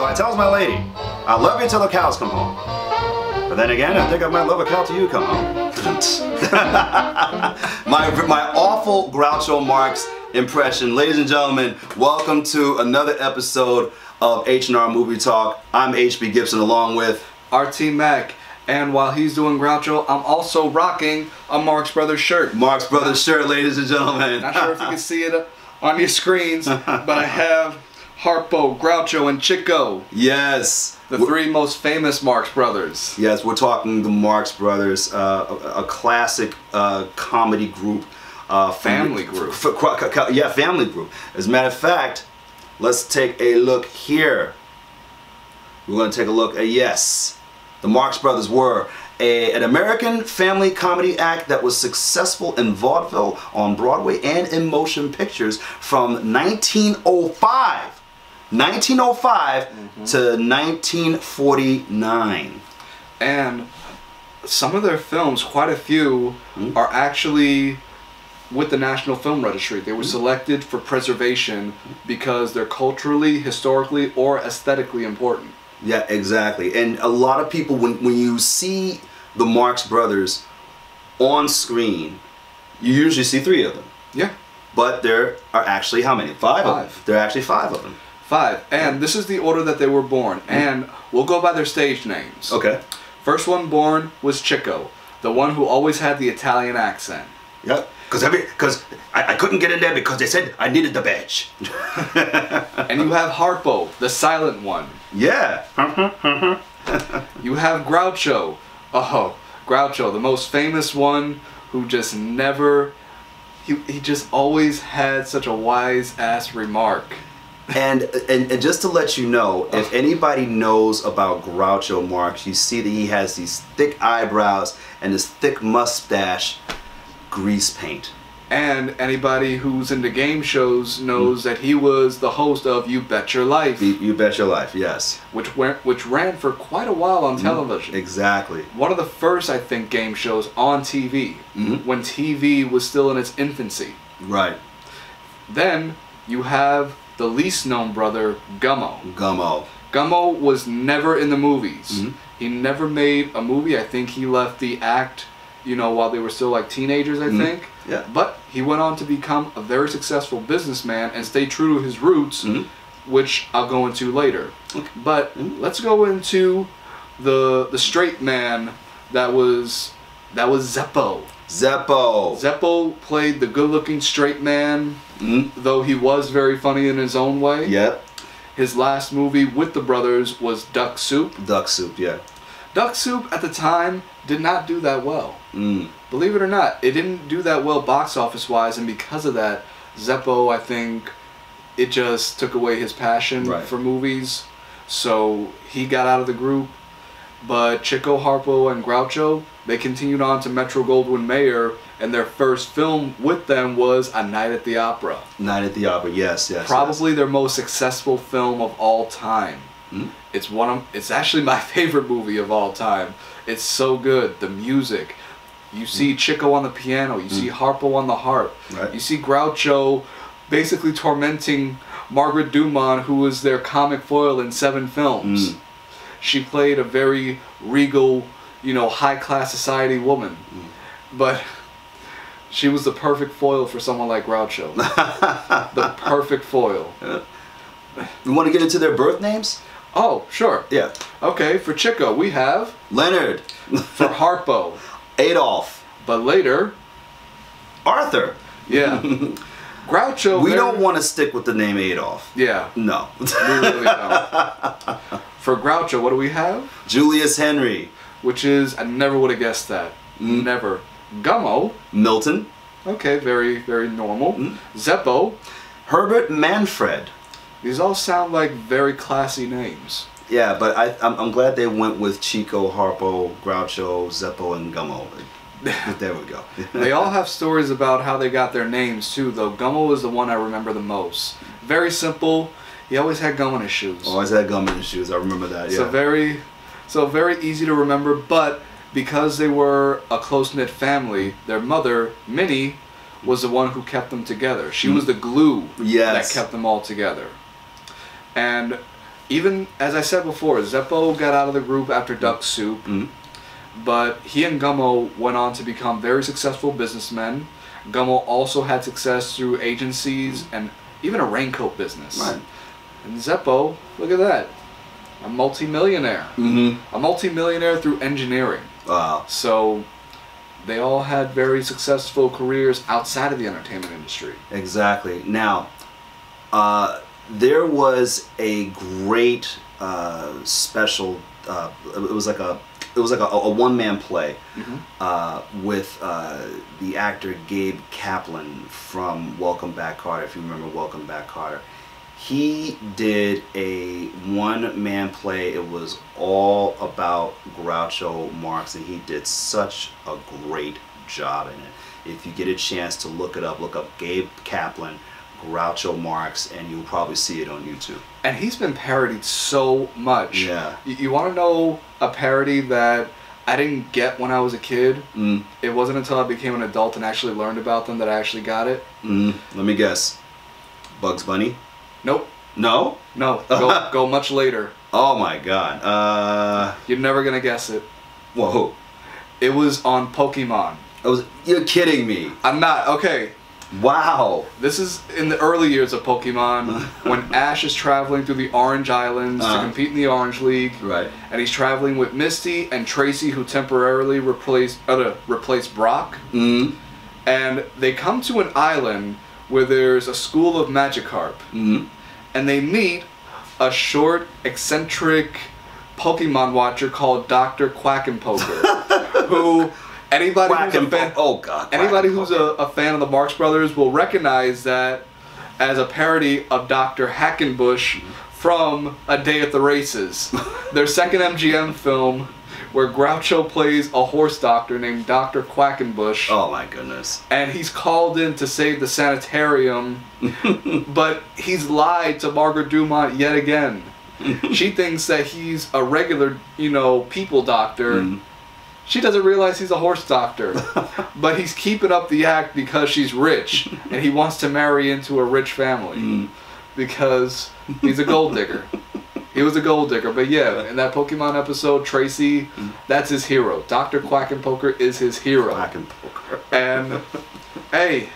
So I tells my lady, I love you till the cows come home. But then again, I think I might love a cow till you come home. my awful Groucho Marx impression. Ladies and gentlemen, welcome to another episode of H&R Movie Talk. I'm HB Gibson along with RT Mac. And while he's doing Groucho, I'm also rocking a Marx Brothers shirt. Marx Brothers shirt, ladies and gentlemen. Not sure if you can see it on your screens, but I have Harpo, Groucho, and Chico. Yes. The three most famous Marx Brothers. Yes, we're talking the Marx Brothers, a classic comedy group. Family group. Yeah, family group. As a matter of fact, let's take a look here. We're going to take a look at, yes, the Marx Brothers were an American family comedy act that was successful in vaudeville, on Broadway, and in motion pictures from 1905 to 1949. And some of their films, quite a few, are actually with the National Film Registry. They were selected for preservation because they're culturally, historically, or aesthetically important. Yeah, exactly. And a lot of people, when you see the Marx Brothers on screen, you usually see three of them. Yeah. But there are actually how many? Five of them. There are actually five of them. Five. And this is the order that they were born. And we'll go by their stage names. Okay. First one born was Chico, the one who always had the Italian accent. Yep. Because I couldn't get in there because they said I needed the badge. And you have Harpo, the silent one. Yeah. You have Groucho. Oh, Groucho, the most famous one who just never... He just always had such a wise-ass remark. And just to let you know, if anybody knows about Groucho Marx, you see that he has these thick eyebrows and this thick mustache. Grease paint. And anybody who's into game shows knows that he was the host of You Bet Your Life. You Bet Your Life, yes. Which ran for quite a while on television. Exactly. One of the first, I think, game shows on TV. When TV was still in its infancy. Right. Then you have the least known brother, Gummo. Gummo was never in the movies. He never made a movie. I think he left the act, you know, while they were still like teenagers, I think. Yeah. But he went on to become a very successful businessman and stay true to his roots, which I'll go into later. But let's go into the straight man that was Zeppo. Zeppo played the good-looking straight man, though he was very funny in his own way. Yep. His last movie with the brothers was Duck Soup. Duck Soup, yeah. Duck Soup at the time did not do that well. Believe it or not, it didn't do that well box office wise, and because of that, Zeppo, I think, it just took away his passion for movies. So he got out of the group. But Chico, Harpo, and Groucho, they continued on to Metro-Goldwyn-Mayer, and their first film with them was A Night at the Opera. Night at the Opera, yes. Probably their most successful film of all time. It's actually my favorite movie of all time. It's so good. The music. You see Chico on the piano. You see Harpo on the harp. You see Groucho basically tormenting Margaret Dumont, who was their comic foil in 7 films. She played a very regal, you know, high-class society woman. But she was the perfect foil for someone like Groucho. The perfect foil. We want to get into their birth names? Oh, sure. Yeah. Okay, for Chico, we have... Leonard. For Harpo. Adolf. But later... Arthur. Yeah. Groucho... We don't want to stick with the name Adolf. Yeah. No. We really don't. For Groucho, what do we have? Julius Henry. Which is... I never would have guessed that. Never. Gummo. Milton. Okay, very, very normal. Zeppo. Herbert Manfred. These all sound like very classy names. Yeah, but I'm glad they went with Chico, Harpo, Groucho, Zeppo, and Gummo. There we go. They all have stories about how they got their names too, though Gummo is the one I remember the most. Very simple. He always had gum in his shoes. Always had gum in his shoes. I remember that. Yeah. So very easy to remember. But because they were a close-knit family, their mother, Minnie, was the one who kept them together. She was the glue that kept them all together. And even as I said before, Zeppo got out of the group after Duck Soup, but he and Gummo went on to become very successful businessmen. Gummo also had success through agencies and even a raincoat business. Right. And Zeppo, look at that, a multi-millionaire. A multi-millionaire through engineering. Wow. So they all had very successful careers outside of the entertainment industry. Exactly. Now, there was a great special. It was like a one-man play with the actor Gabe Kaplan from Welcome Back, Kotter. If you remember Welcome Back, Kotter, he did a one-man play. It was all about Groucho Marx, and he did such a great job in it. If you get a chance to look it up, look up Gabe Kaplan, Groucho Marx, and you'll probably see it on YouTube. And he's been parodied so much. Yeah. You want to know a parody that I didn't get when I was a kid? It wasn't until I became an adult and actually learned about them that I actually got it. Let me guess. Bugs Bunny? Nope. No? No. Go much later. Oh my God. You're never gonna guess it. Whoa. It was on Pokemon. You're kidding me. I'm not. Okay. Wow. This is in the early years of Pokemon when Ash is traveling through the Orange Islands to compete in the Orange League. Right. And he's traveling with Misty and Tracy, who temporarily replaced Brock. And they come to an island where there's a school of Magikarp. And they meet a short, eccentric Pokemon watcher called Dr. Quackenpoker, who anybody who's a fan of the Marx Brothers will recognize that as a parody of Dr. Hackenbush from A Day at the Races, their second MGM film, where Groucho plays a horse doctor named Dr. Quackenbush. Oh my goodness. And he's called in to save the sanitarium, but he's lied to Margaret Dumont yet again. She thinks that he's a regular, people doctor. She doesn't realize he's a horse doctor. But he's keeping up the act because she's rich, and he wants to marry into a rich family. Because he's a gold digger. He was a gold digger, but yeah, in that Pokemon episode, Tracy, that's his hero. Dr. Quackenpoker is his hero. Quackenpoker. And, hey,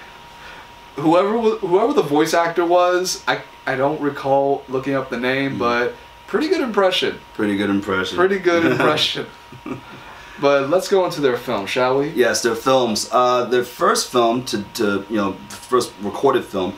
whoever the voice actor was, I don't recall looking up the name, but pretty good impression. Pretty good impression. Pretty good impression. But let's go into their film, shall we? Yes, their films. Their first film, first recorded film,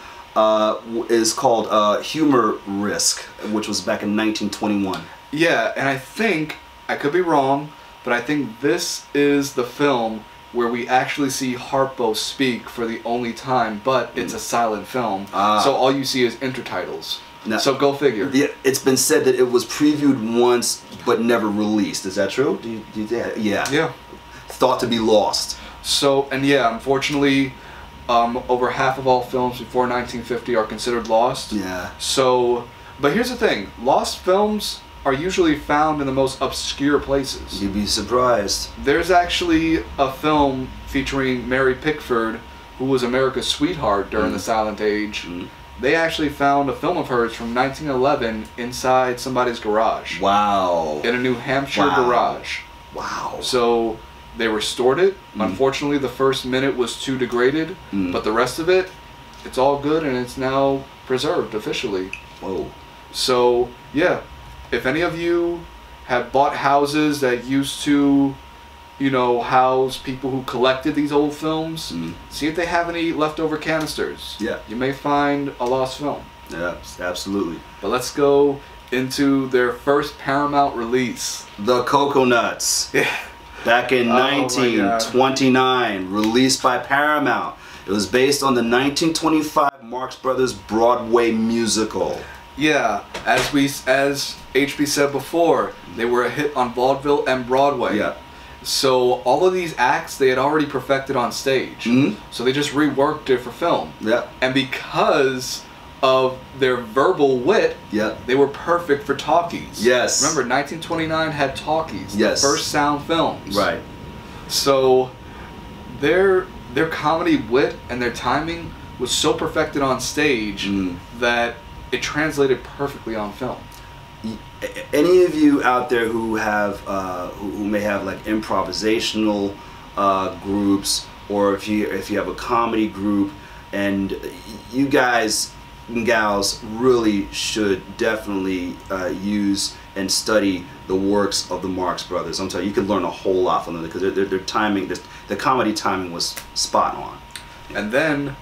is called Humor Risk, which was back in 1921. Yeah, and I could be wrong, but I think this is the film where we actually see Harpo speak for the only time, but it's a silent film, so all you see is intertitles. Now, so go figure. It's been said that it was previewed once, but never released. Is that true? Yeah. Thought to be lost. So, and yeah, unfortunately, over half of all films before 1950 are considered lost. Yeah. So, but here's the thing. Lost films are usually found in the most obscure places. You'd be surprised. There's actually a film featuring Mary Pickford, who was America's sweetheart during the Silent Age. They actually found a film of hers from 1911 inside somebody's garage. Wow. In a New Hampshire garage. Wow. So they restored it. Unfortunately, the first minute was too degraded, but the rest of it, it's all good and it's now preserved officially. Whoa. So, yeah, if any of you have bought houses that used to, house people who collected these old films, see if they have any leftover canisters. Yeah. You may find a lost film. Yeah, absolutely. But let's go into their first Paramount release. The Cocoanuts. Yeah. Back in 1929, released by Paramount. It was based on the 1925 Marx Brothers Broadway musical. Yeah, as HB said before, they were a hit on vaudeville and Broadway. Yeah. So all of these acts they had already perfected on stage. So they just reworked it for film. Yeah. And because of their verbal wit, they were perfect for talkies. Yes. Remember, 1929 had talkies, yes, the first sound films. Right. So their comedy wit and their timing was so perfected on stage that it translated perfectly on film. any of you out there who have who may have like improvisational groups, or if you have a comedy group, and you guys and gals really should definitely use and study the works of the Marx Brothers. I'm telling you, you can learn a whole lot from them, because their timing, the comedy timing was spot on. And then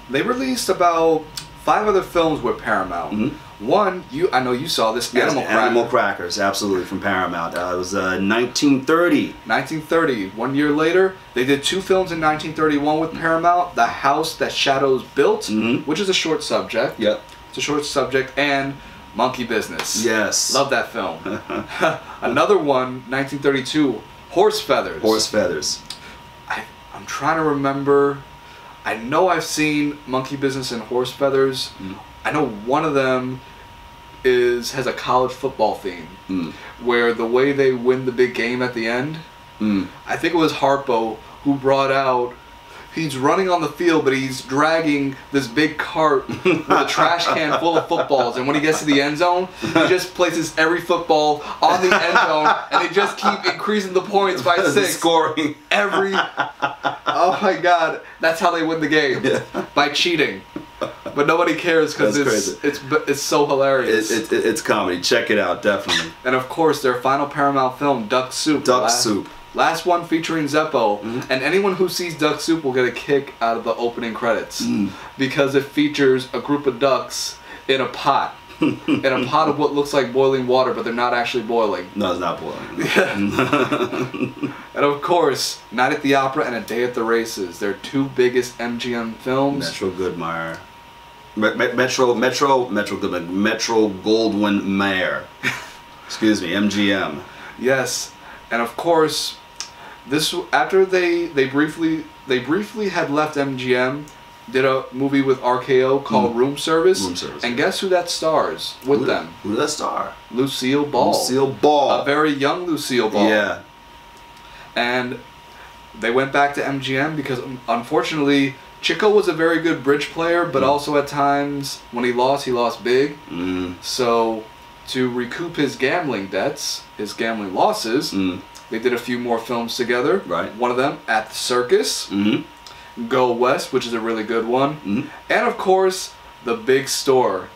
they released about 5 other films with Paramount. One, I know you saw this, Yes, Animal Crackers. Animal Crackers, absolutely, from Paramount. It was 1930. 1930. 1 year later, they did 2 films in 1931 with Paramount. The House That Shadows Built, which is a short subject. Yep. It's a short subject. And Monkey Business. Yes. Love that film. Another one, 1932, Horse Feathers. Horse Feathers. I'm trying to remember. I know I've seen Monkey Business and Horse Feathers. I know one of them has a college football theme, where the way they win the big game at the end, I think it was Harpo who brought out, he's running on the field, but he's dragging this big cart with a trash can full of footballs, and when he gets to the end zone, he just places every football on the end zone, and they just keep increasing the points by 6. Scoring. Oh my god, that's how they win the game, by cheating. But nobody cares because it's so hilarious. It's comedy. Check it out, definitely. And of course, their final Paramount film, Duck Soup. Duck Soup. Last one featuring Zeppo, and anyone who sees Duck Soup will get a kick out of the opening credits because it features a group of ducks in a pot. In a pot of what looks like boiling water, but they're not actually boiling. No, it's not boiling. And of course, Night at the Opera and A Day at the Races. Their 2 biggest MGM films. Metro Goldwyn Mayer. Excuse me, MGM. Yes, and of course, this after they briefly had left MGM, did a movie with RKO called Room Service. Room Service. And guess who that stars with them? Who did that star? Lucille Ball. Lucille Ball. A very young Lucille Ball. Yeah. And they went back to MGM because, unfortunately, Chico was a very good bridge player, but also at times when he lost big. So to recoup his gambling debts, his gambling losses, they did a few more films together. Right. One of them, At the Circus. Go West, which is a really good one. And of course, The Big Store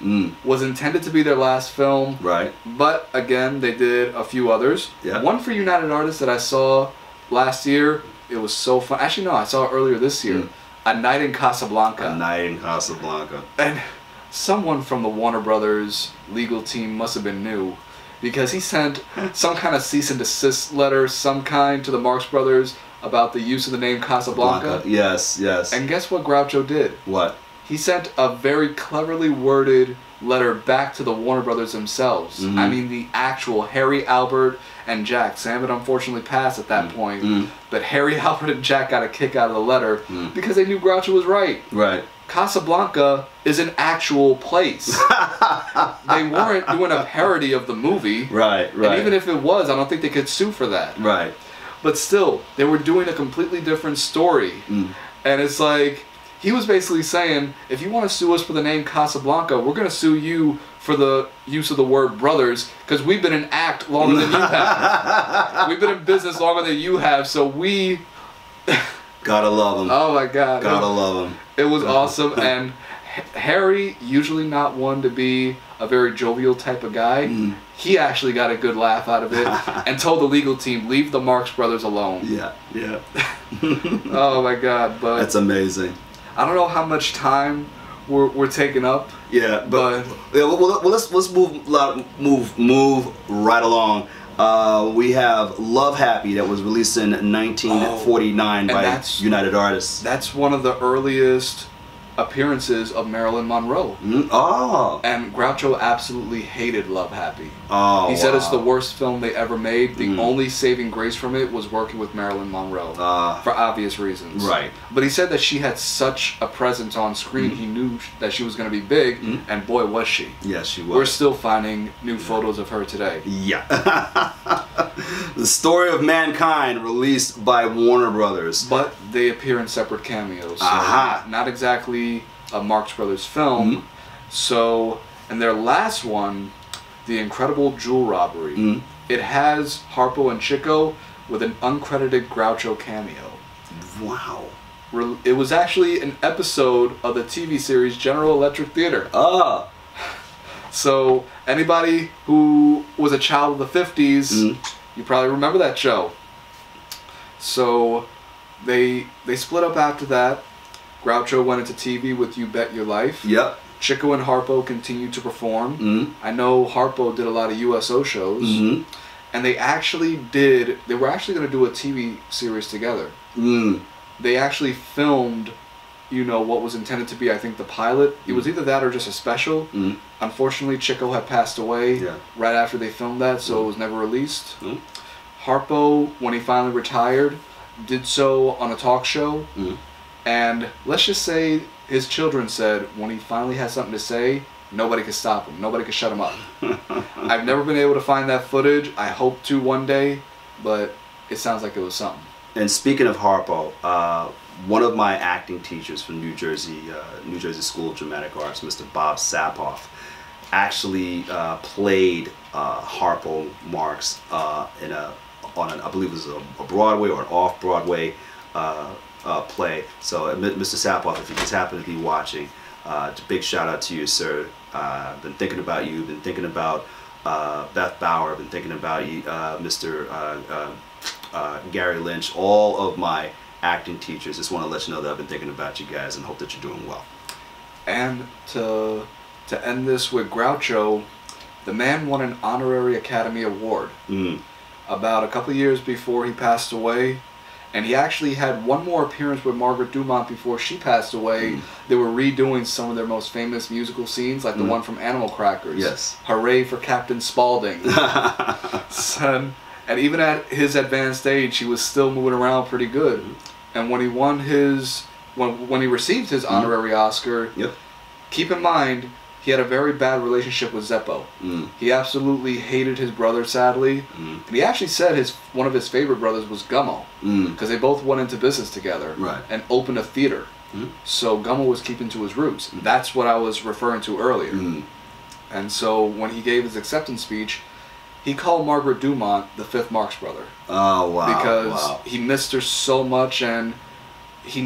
was intended to be their last film. Right. But again, they did a few others. Yeah. One for United Artists that I saw last year. It was so fun. Actually, no, I saw it earlier this year. A Night in Casablanca. A Night in Casablanca. And someone from the Warner Brothers legal team must have been new, because he sent some kind of cease and desist letter, some kind, to the Marx Brothers about the use of the name Casablanca. Yes, yes. And guess what Groucho did? What? He sent a very cleverly worded letter back to the Warner Brothers themselves. I mean, the actual Harry, Albert, and Jack. Sam had unfortunately passed at that point, but Harry, Albert, and Jack got a kick out of the letter because they knew Groucho was right. Right. Casablanca is an actual place. They weren't doing a parody of the movie. Right, right. And even if it was, I don't think they could sue for that. Right. But still, they were doing a completely different story. And it's like, he was basically saying, if you want to sue us for the name Casablanca, we're going to sue you for the use of the word brothers, because we've been in act longer than you have. We've been in business longer than you have, so we... Gotta love him. Oh my God. Gotta love him. It was awesome. And Harry, usually not one to be a very jovial type of guy, he actually got a good laugh out of it and told the legal team, leave the Marx Brothers alone. Yeah, yeah. Oh my God. But that's amazing. I don't know how much time we're taking up. Yeah, but yeah, well, let's move right along. We have Love Happy, that was released in 1949 by United Artists. That's one of the earliest appearances of Marilyn Monroe. And Groucho absolutely hated Love Happy. He said it's the worst film they ever made. The only saving grace from it was working with Marilyn Monroe, for obvious reasons. Right. But he said that she had such a presence on screen, he knew that she was going to be big, and boy was she. Yes, she was. We're still finding new photos of her today. Yeah. The Story of Mankind, released by Warner Brothers. But they appear in separate cameos. So not exactly a Marx Brothers film. So, and their last one, The Incredible Jewel Robbery. Mm. It has Harpo and Chico with an uncredited Groucho cameo. Wow. It was actually an episode of the TV series General Electric Theater. Ah. So anybody who was a child of the 50s, you probably remember that show. So they split up after that. Groucho went into TV with You Bet Your Life. Yep. Chico and Harpo continued to perform. I know Harpo did a lot of USO shows. And they were actually going to do a TV series together. They actually filmed, you know, what was intended to be, I think, the pilot. It was either that or just a special. Unfortunately, Chico had passed away right after they filmed that, so it was never released. Harpo, when he finally retired, did so on a talk show. And let's just say his children said when he finally had something to say, nobody could stop him. Nobody could shut him up. I've never been able to find that footage. I hope to one day, but it sounds like it was something. And speaking of Harpo, one of my acting teachers from New Jersey School of Dramatic Arts, Mr. Bob Sapoff, actually played Harpo Marx in I believe it was a Broadway or an off-Broadway play. So Mr. Sapoff, if you just happen to be watching, big shout out to you, sir. Been thinking about you. Been thinking about Beth Bauer. Been thinking about you, Mr. Gary Lynch. All of my acting teachers. Just want to let you know that I've been thinking about you guys and hope that you're doing well. And to end this with Groucho, the man won an honorary Academy Award about a couple of years before he passed away. And he actually had one more appearance with Margaret Dumont before she passed away. They were redoing some of their most famous musical scenes, like the one from Animal Crackers. Yes. Hooray for Captain Spaulding. Son. And even at his advanced age, he was still moving around pretty good. And when he won his, when he received his honorary Oscar, keep in mind, he had a very bad relationship with Zeppo. He absolutely hated his brother, sadly. And he actually said one of his favorite brothers was Gummo, because they both went into business together and opened a theater. So Gummo was keeping to his roots. That's what I was referring to earlier. And so when he gave his acceptance speech, he called Margaret Dumont the fifth Marx brother. Oh, wow. Because he missed her so much, and he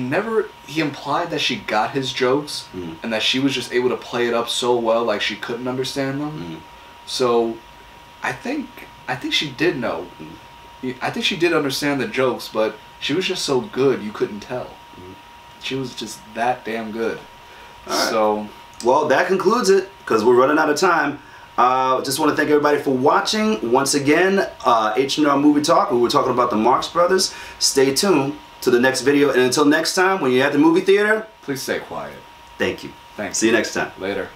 implied that she got his jokes and that she was just able to play it up so well like she couldn't understand them. So I think she did know. I think she did understand the jokes, but she was just so good you couldn't tell. She was just that damn good. Right. So, well, that concludes it because we're running out of time. Just want to thank everybody for watching. Once again, H&R Movie Talk. We were talking about the Marx Brothers. Stay tuned to the next video, and until next time, when you're at the movie theater, please stay quiet. Thank you. Thanks. See you next time. Later.